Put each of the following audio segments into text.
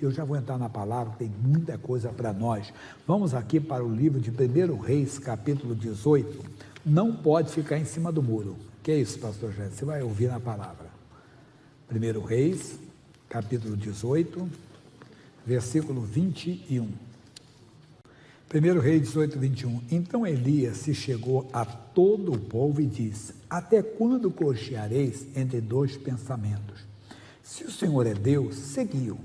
Eu já vou entrar na palavra, tem muita coisa para nós. Vamos aqui para o livro de 1 Reis, capítulo 18. Não pode ficar em cima do muro. Que é isso, pastor José? Você vai ouvir na palavra. 1 Reis, capítulo 18, versículo 21. 1 Reis 18, 21. Então Elias se chegou a todo o povo e disse: até quando cocheareis entre dois pensamentos? Se o Senhor é Deus, seguiu.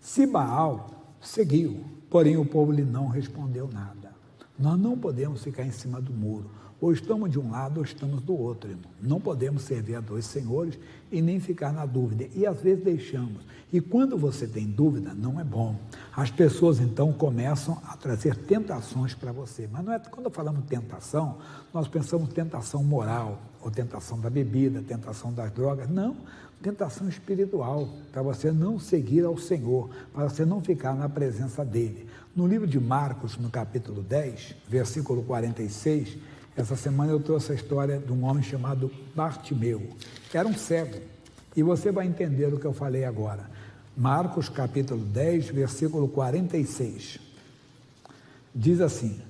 Se Baal, seguiu. Porém o povo lhe não respondeu nada. Nós não podemos ficar em cima do muro. Ou estamos de um lado ou estamos do outro, irmão. Não podemos servir a dois senhores e nem ficar na dúvida. E às vezes deixamos. E quando você tem dúvida, não é bom. As pessoas então começam a trazer tentações para você. Mas não é, quando falamos tentação, nós pensamos tentação moral, ou tentação da bebida, tentação das drogas. Não, tentação espiritual, para você não seguir ao Senhor, para você não ficar na presença dele. No livro de Marcos, no capítulo 10, versículo 46, essa semana eu trouxe a história de um homem chamado Bartimeu, que era um cego, e você vai entender o que eu falei agora. Marcos capítulo 10, versículo 46, diz assim: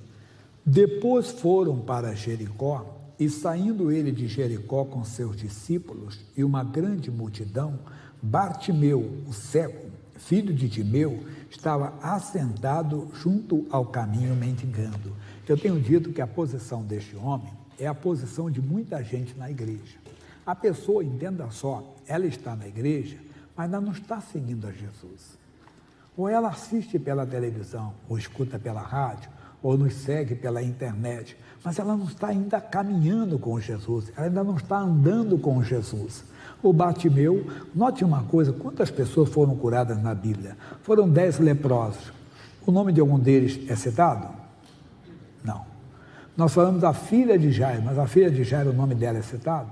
depois foram para Jericó, e saindo ele de Jericó com seus discípulos e uma grande multidão, Bartimeu, o cego, filho de Timeu, estava assentado junto ao caminho mendigando. Eu tenho dito que a posição deste homem é a posição de muita gente na igreja. A pessoa, entenda só, ela está na igreja, mas ela não está seguindo a Jesus. Ou ela assiste pela televisão, ou escuta pela rádio, ou nos segue pela internet, mas ela não está ainda caminhando com Jesus, ela ainda não está andando com Jesus. O Bartimeu, note uma coisa, quantas pessoas foram curadas na Bíblia? Foram 10 leprosos. O nome de algum deles é citado? Não. Nós falamos da filha de Jairo, mas a filha de Jairo, o nome dela é citado?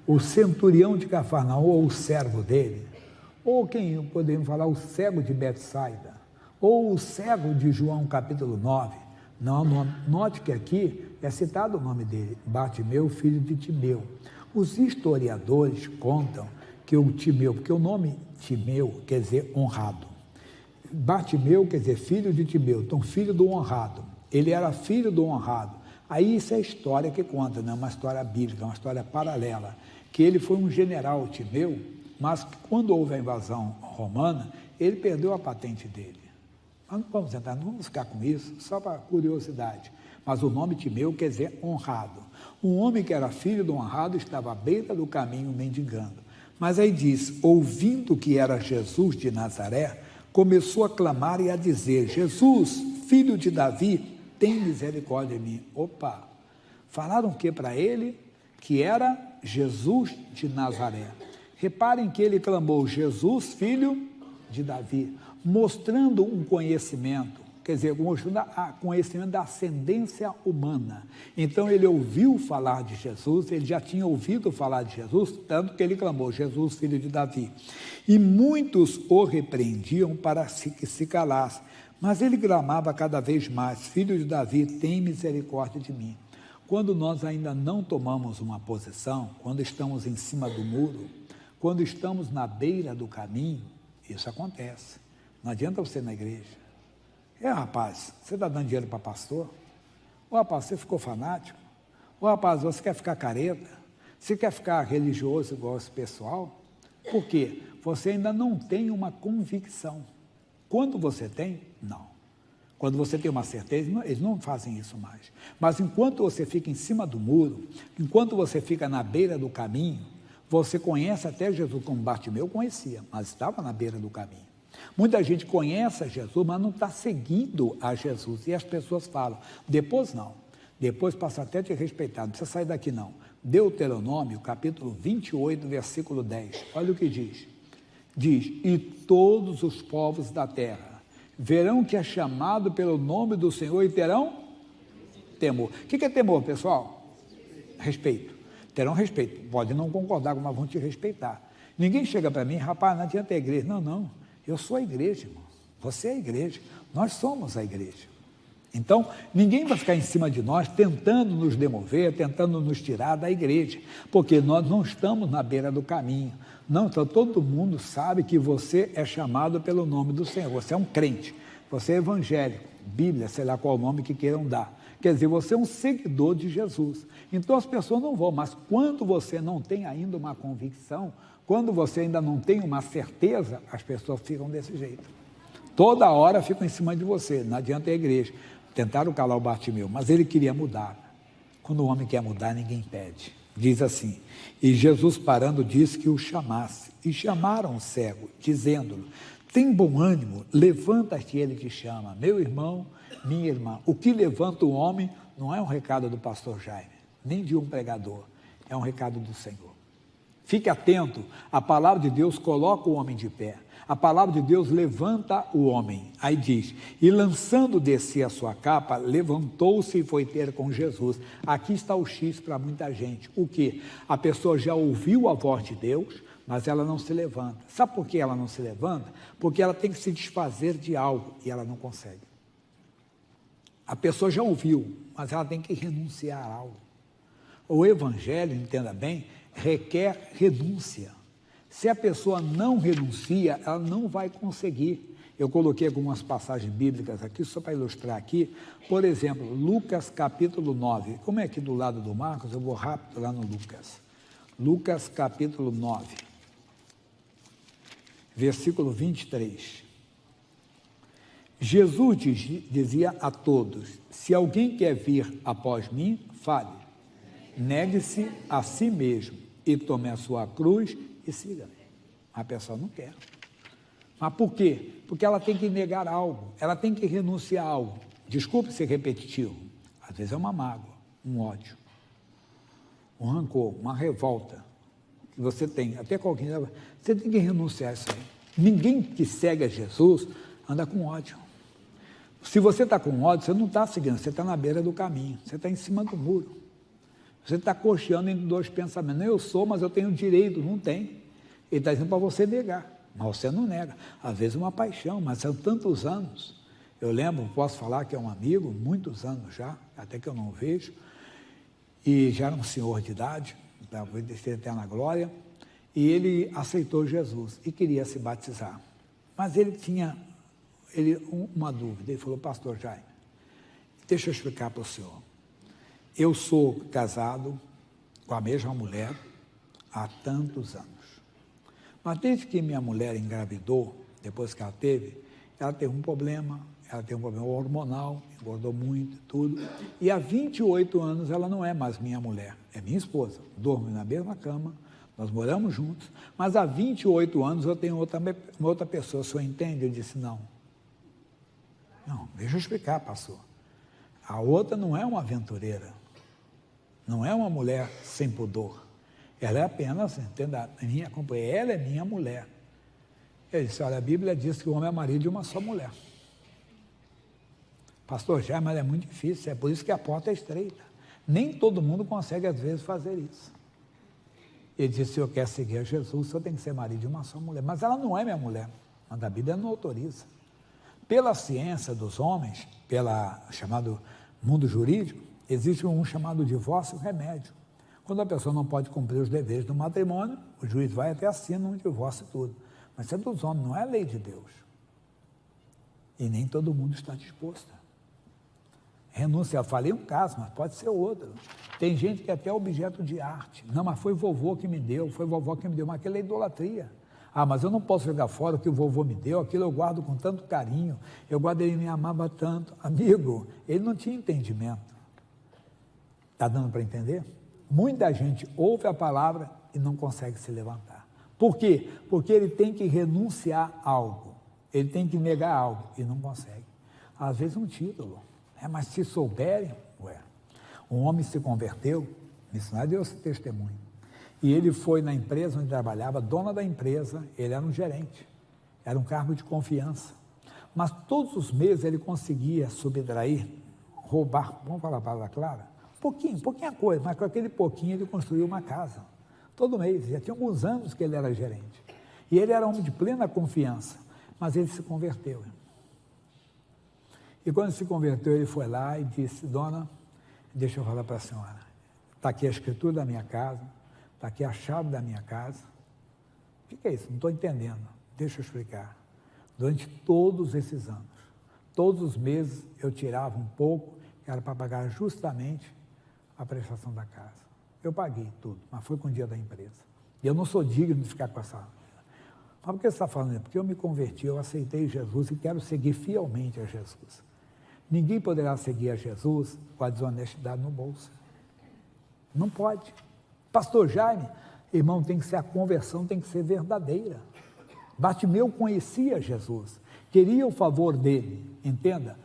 O centurião de Cafarnaum, ou o servo dele, ou quem podemos falar, o cego de Betsaida, ou o cego de João capítulo 9. Não, note que aqui é citado o nome dele, Bartimeu, filho de Timeu. Os historiadores contam que o Timeu, porque o nome Timeu quer dizer honrado. Bartimeu quer dizer filho de Timeu, então filho do honrado. Ele era filho do honrado. Aí isso é a história que conta, não é uma história bíblica, é uma história paralela, que ele foi um general Timeu, mas que quando houve a invasão romana, ele perdeu a patente dele. Mas não vamos entrar, não vamos ficar com isso, só para curiosidade. Mas o nome Timeu quer dizer honrado. Um homem que era filho do honrado estava à beira do caminho mendigando. Mas aí diz, ouvindo que era Jesus de Nazaré, começou a clamar e a dizer: Jesus, filho de Davi, tem misericórdia de mim. Opa! Falaram o que para ele? Que era Jesus de Nazaré. Reparem que ele clamou: Jesus, filho de Davi, mostrando um conhecimento, quer dizer, mostrando conhecimento da ascendência humana. Então ele ouviu falar de Jesus, ele já tinha ouvido falar de Jesus, tanto que ele clamou: Jesus, filho de Davi. E muitos o repreendiam para que se calasse, mas ele clamava cada vez mais: filho de Davi, tem misericórdia de mim. Quando nós ainda não tomamos uma posição, quando estamos em cima do muro, quando estamos na beira do caminho, isso acontece. Não adianta você ir na igreja. Rapaz, você está dando dinheiro para pastor? Ô rapaz, você ficou fanático? Ô rapaz, você quer ficar careta? Você quer ficar religioso igual esse pessoal? Por quê? Você ainda não tem uma convicção. Quando você tem, não. Quando você tem uma certeza, eles não fazem isso mais. Mas enquanto você fica em cima do muro, enquanto você fica na beira do caminho, você conhece até Jesus, como Bartimeu conhecia, mas estava na beira do caminho. Muita gente conhece a Jesus, mas não está seguindo a Jesus. E as pessoas falam, depois não. Depois passa até a te respeitar, não precisa sair daqui não. Deuteronômio, capítulo 28, versículo 10. Olha o que diz. Diz, e todos os povos da terra verão que é chamado pelo nome do Senhor e terão temor. O que é temor, pessoal? Respeito. Terão respeito. Pode não concordar, mas vão te respeitar. Ninguém chega para mim, rapaz, não adianta a igreja. Não, não. Eu sou a igreja, irmão. Você é a igreja. Nós somos a igreja. Então, ninguém vai ficar em cima de nós tentando nos demover, tentando nos tirar da igreja, porque nós não estamos na beira do caminho. Não, então todo mundo sabe que você é chamado pelo nome do Senhor, você é um crente, você é evangélico, Bíblia, sei lá qual o nome que queiram dar. Quer dizer, você é um seguidor de Jesus. Então as pessoas não vão, mas quando você não tem ainda uma convicção, quando você ainda não tem uma certeza, as pessoas ficam desse jeito. Toda hora ficam em cima de você, não adianta a igreja. Tentaram calar o Bartimeu, mas ele queria mudar. Quando o homem quer mudar, ninguém pede. Diz assim, e Jesus parando disse que o chamasse, e chamaram o cego, dizendo-lhe, tem bom ânimo, levanta-te, ele te chama. Meu irmão, minha irmã, o que levanta o homem não é um recado do pastor Jaime, nem de um pregador, é um recado do Senhor. Fique atento, a palavra de Deus coloca o homem de pé. A palavra de Deus levanta o homem. Aí diz, e lançando de si a sua capa, levantou-se e foi ter com Jesus. Aqui está o X para muita gente. O quê? A pessoa já ouviu a voz de Deus, mas ela não se levanta. Sabe por que ela não se levanta? Porque ela tem que se desfazer de algo e ela não consegue. A pessoa já ouviu, mas ela tem que renunciar a algo. O evangelho, entenda bem, requer renúncia. Se a pessoa não renuncia, ela não vai conseguir. Eu coloquei algumas passagens bíblicas aqui, só para ilustrar aqui. Por exemplo, Lucas capítulo 9. Como é aqui do lado do Marcos, eu vou rápido lá no Lucas. Lucas capítulo 9, versículo 23. Jesus dizia a todos, se alguém quer vir após mim, fale. Negue-se a si mesmo e tome a sua cruz e siga. A pessoa não quer. Mas por quê? Porque ela tem que negar algo, ela tem que renunciar a algo. Desculpe ser repetitivo, às vezes é uma mágoa, um ódio, um rancor, uma revolta que você tem, até com alguém, você tem que renunciar a isso aí. Ninguém que segue a Jesus anda com ódio. Se você está com ódio, você não está seguindo, você está na beira do caminho, você está em cima do muro. Você está cocheando entre dois pensamentos. Eu sou, mas eu tenho direito. Não tem. Ele está dizendo para você negar, mas você não nega. Às vezes uma paixão, mas são tantos anos. Eu lembro, posso falar que é um amigo, muitos anos já, até que eu não vejo, e já era um senhor de idade, para descer até na glória, e ele aceitou Jesus e queria se batizar. Mas ele tinha uma dúvida. Ele falou, pastor Jaime, deixa eu explicar para o senhor. Eu sou casado com a mesma mulher há tantos anos. Mas desde que minha mulher engravidou, depois que ela teve um problema, ela tem um problema hormonal, engordou muito, tudo. E há 28 anos ela não é mais minha mulher, é minha esposa. Dormo na mesma cama, nós moramos juntos, mas há 28 anos eu tenho uma outra pessoa, o senhor entende? Eu disse, não. Não, deixa eu explicar, pastor. A outra não é uma aventureira. Não é uma mulher sem pudor. Ela é apenas, entenda, minha companheira, ela é minha mulher. Ele disse, olha, a Bíblia diz que o homem é marido de uma só mulher. Pastor Jaime, mas é muito difícil, é por isso que a porta é estreita. Nem todo mundo consegue, às vezes, fazer isso. Ele disse, se eu quero seguir a Jesus, o senhor tem que ser marido de uma só mulher. Mas ela não é minha mulher, mas a Bíblia não autoriza. Pela ciência dos homens, chamado mundo jurídico, existe um chamado divórcio remédio. Quando a pessoa não pode cumprir os deveres do matrimônio, o juiz vai até assina um divórcio e tudo. Mas isso é dos homens, não é a lei de Deus. E nem todo mundo está disposto. Renúncia, eu falei um caso, mas pode ser outro. Tem gente que é até objeto de arte. Não, mas foi vovô que me deu, mas aquilo é idolatria. Ah, mas eu não posso jogar fora o que o vovô me deu, aquilo eu guardo com tanto carinho, eu guardo, ele me amava tanto. Amigo, ele não tinha entendimento. Está dando para entender? Muita gente ouve a palavra e não consegue se levantar. Por quê? Porque ele tem que renunciar a algo, ele tem que negar algo e não consegue. Às vezes um título, mas se souberem, um homem se converteu, missionário deu esse testemunho, e ele foi na empresa onde trabalhava, dona da empresa, ele era um gerente, era um cargo de confiança, mas todos os meses ele conseguia subtrair, roubar, vamos falar a palavra clara? Pouquinha coisa, mas com aquele pouquinho ele construiu uma casa, todo mês, já tinha alguns anos que ele era gerente, e ele era homem de plena confiança, mas ele se converteu. E quando se converteu, ele foi lá e disse: dona, deixa eu falar para a senhora, está aqui a escritura da minha casa, está aqui a chave da minha casa. O que é isso? Não estou entendendo. Deixa eu explicar. Durante todos esses anos, todos os meses, eu tirava um pouco, que era para pagar justamente a prestação da casa. Eu paguei tudo, mas foi com o dia da empresa. E eu não sou digno de ficar com essa... Mas por que você está falando? Porque eu me converti, eu aceitei Jesus e quero seguir fielmente a Jesus. Ninguém poderá seguir a Jesus com a desonestidade no bolso. Não pode. Pastor Jaime, irmão, tem que ser a conversão, tem que ser verdadeira. Bartimeu conhecia Jesus, queria o favor dele, entenda?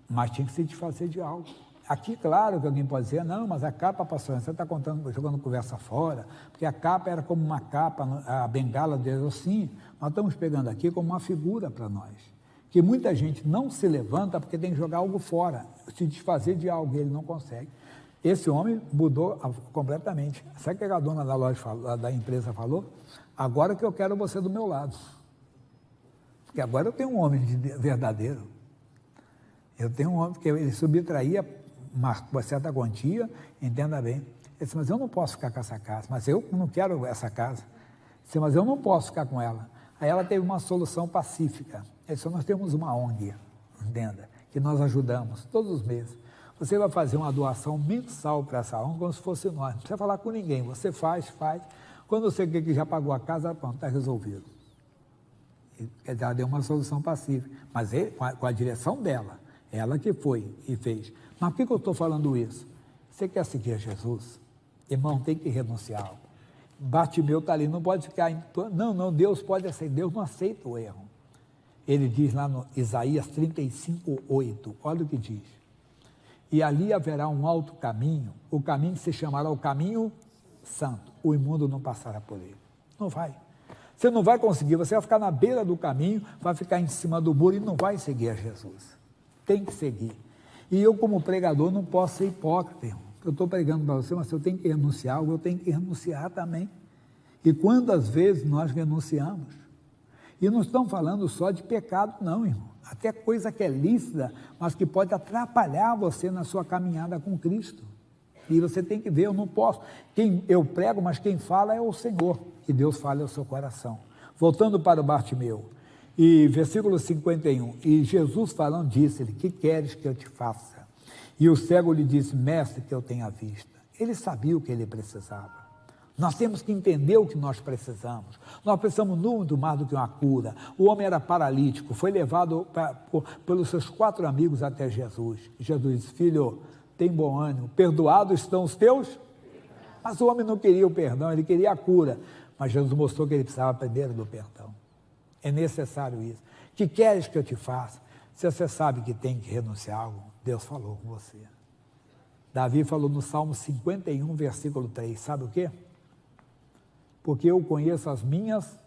Mas tinha que se desfazer de algo. Aqui, claro que alguém pode dizer: não, mas a capa, pastor, você está jogando conversa fora, porque a capa era como uma capa, a bengala de Deus. Sim, nós estamos pegando aqui como uma figura para nós, que muita gente não se levanta porque tem que jogar algo fora, se desfazer de algo, e ele não consegue. Esse homem mudou completamente. Sabe o que a dona da loja da empresa falou? Agora que eu quero você do meu lado. Porque agora eu tenho um homem verdadeiro. Eu tenho um homem que ele subtraía uma certa quantia, entenda bem. Ele disse: mas eu não posso ficar com essa casa, mas eu não quero essa casa. Ele disse: mas eu não posso ficar com ela. Aí ela teve uma solução pacífica. Ele disse: nós temos uma ONG, entenda, que nós ajudamos todos os meses. Você vai fazer uma doação mensal para essa ONG, como se fosse nós. Não precisa falar com ninguém, você faz. Quando você vê que já pagou a casa, pronto, está resolvido. Quer dizer, ela deu uma solução pacífica, mas com a direção dela, ela que foi e fez. Mas por que eu estou falando isso? Você quer seguir a Jesus? Irmão, tem que renunciar algo. Bartimeu está ali, não pode ficar... Não, Deus pode aceitar, Deus não aceita o erro. Ele diz lá no Isaías 35:8, olha o que diz: e ali haverá um alto caminho, o caminho que se chamará o caminho santo, o imundo não passará por ele. Não vai. Você não vai conseguir, você vai ficar na beira do caminho, vai ficar em cima do muro e não vai seguir a Jesus. Tem que seguir. E eu, como pregador, não posso ser hipócrita, irmão. Eu estou pregando para você, mas se eu tenho que renunciar algo, eu tenho que renunciar também. E quantas vezes nós renunciamos? E não estamos falando só de pecado, não, irmão. Até coisa que é lícita, mas que pode atrapalhar você na sua caminhada com Cristo. E você tem que ver, eu não posso. Eu prego, mas quem fala é o Senhor. E Deus fala ao seu coração. Voltando para o Bartimeu, e versículo 51, e Jesus falando disse-lhe: que queres que eu te faça? E o cego lhe disse: mestre, que eu tenha vista. Ele sabia o que ele precisava. Nós temos que entender o que nós precisamos. Nós precisamos muito mais do que uma cura. O homem era paralítico, foi levado pelos seus 4 amigos até Jesus. Jesus disse: filho, tem bom ânimo, perdoados estão os teus? Mas o homem não queria o perdão, ele queria a cura. Mas Jesus mostrou que ele precisava primeiro do perdão. É necessário isso. Que queres que eu te faça? Se você sabe que tem que renunciar a algo, Deus falou com você. Davi falou no Salmo 51, versículo 3, sabe o quê? Porque eu conheço as minhas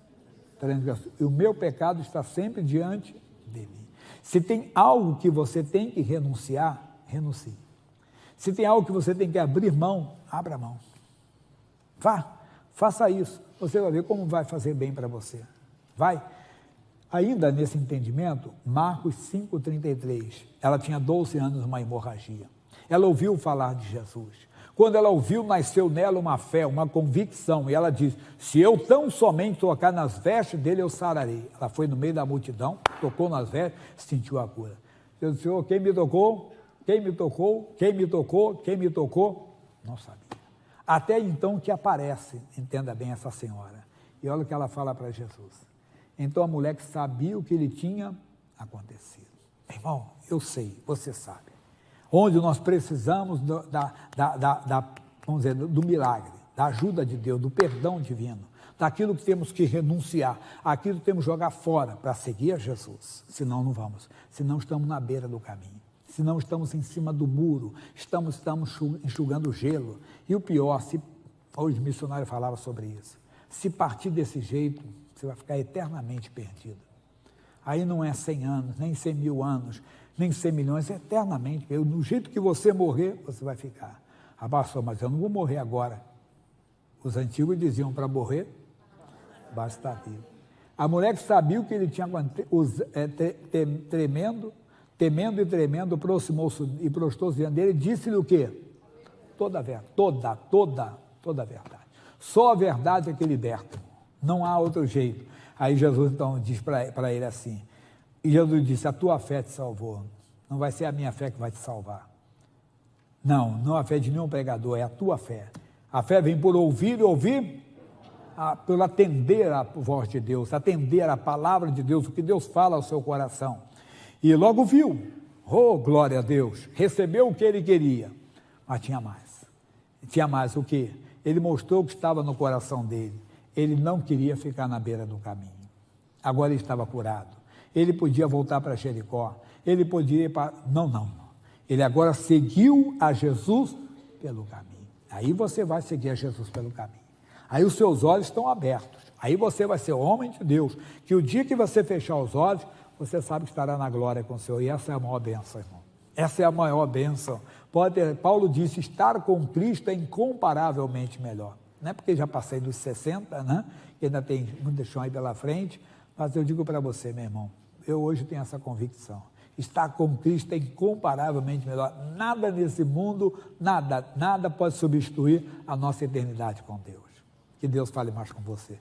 transgressões, e o meu pecado está sempre diante de mim. Se tem algo que você tem que renunciar, renuncie. Se tem algo que você tem que abrir mão, abra mão. Faça isso. Você vai ver como vai fazer bem para você. Vai. Ainda nesse entendimento, Marcos 5,33, ela tinha 12 anos, uma hemorragia. Ela ouviu falar de Jesus. Quando ela ouviu, nasceu nela uma fé, uma convicção, e ela diz: se eu tão somente tocar nas vestes dele, eu sararei. Ela foi no meio da multidão, tocou nas vestes, sentiu a cura. Eu disse: Senhor, quem me tocou? Quem me tocou? Quem me tocou? Quem me tocou? Não sabia. Até então que aparece, entenda bem essa senhora, e olha o que ela fala para Jesus. Então a mulher que sabia o que lhe tinha acontecido. Irmão, eu sei, você sabe. Onde nós precisamos vamos dizer, do milagre, da ajuda de Deus, do perdão divino, daquilo que temos que renunciar, aquilo que temos que jogar fora para seguir a Jesus. Senão não vamos, senão estamos na beira do caminho, senão estamos em cima do muro, estamos enxugando gelo. E o pior, hoje o missionário falava sobre isso, se partir desse jeito, você vai ficar eternamente perdido. Aí não é 100 anos, nem 100 mil anos, nem 100 milhões, é eternamente. No jeito que você morrer, você vai ficar. Ah, pastor, mas eu não vou morrer agora. Os antigos diziam: para morrer, basta estar vivo. A mulher que sabia o que ele tinha tremendo, Temendo e tremendo, aproximou-se e prostou-se diante dele e disse-lhe o quê? Toda a verdade, toda a verdade. Só a verdade é que liberta, não há outro jeito. Aí Jesus então diz para ele assim, e Jesus disse, a tua fé te salvou, não vai ser a minha fé que vai te salvar. Não a fé de nenhum pregador, é a tua fé. A fé vem por ouvir e ouvir, por atender a voz de Deus, atender a palavra de Deus, o que Deus fala ao seu coração. E logo viu, oh glória a Deus, recebeu o que ele queria, mas tinha mais. Tinha mais o quê? Ele mostrou o que estava no coração dele. Ele não queria ficar na beira do caminho. Agora ele estava curado. Ele podia voltar para Jericó. Ele podia ir para... Não. Ele agora seguiu a Jesus pelo caminho. Aí você vai seguir a Jesus pelo caminho. Aí os seus olhos estão abertos. Aí você vai ser homem de Deus. Que o dia que você fechar os olhos, você sabe que estará na glória com o Senhor. E essa é a maior bênção, irmão. Essa é a maior bênção. Paulo disse, estar com Cristo é incomparavelmente melhor. Não é porque já passei dos 60, né? Que ainda tem muito chão aí pela frente, mas eu digo para você, meu irmão, eu hoje tenho essa convicção. Estar com Cristo é incomparavelmente melhor. Nada nesse mundo, nada pode substituir a nossa eternidade com Deus. Que Deus fale mais com você.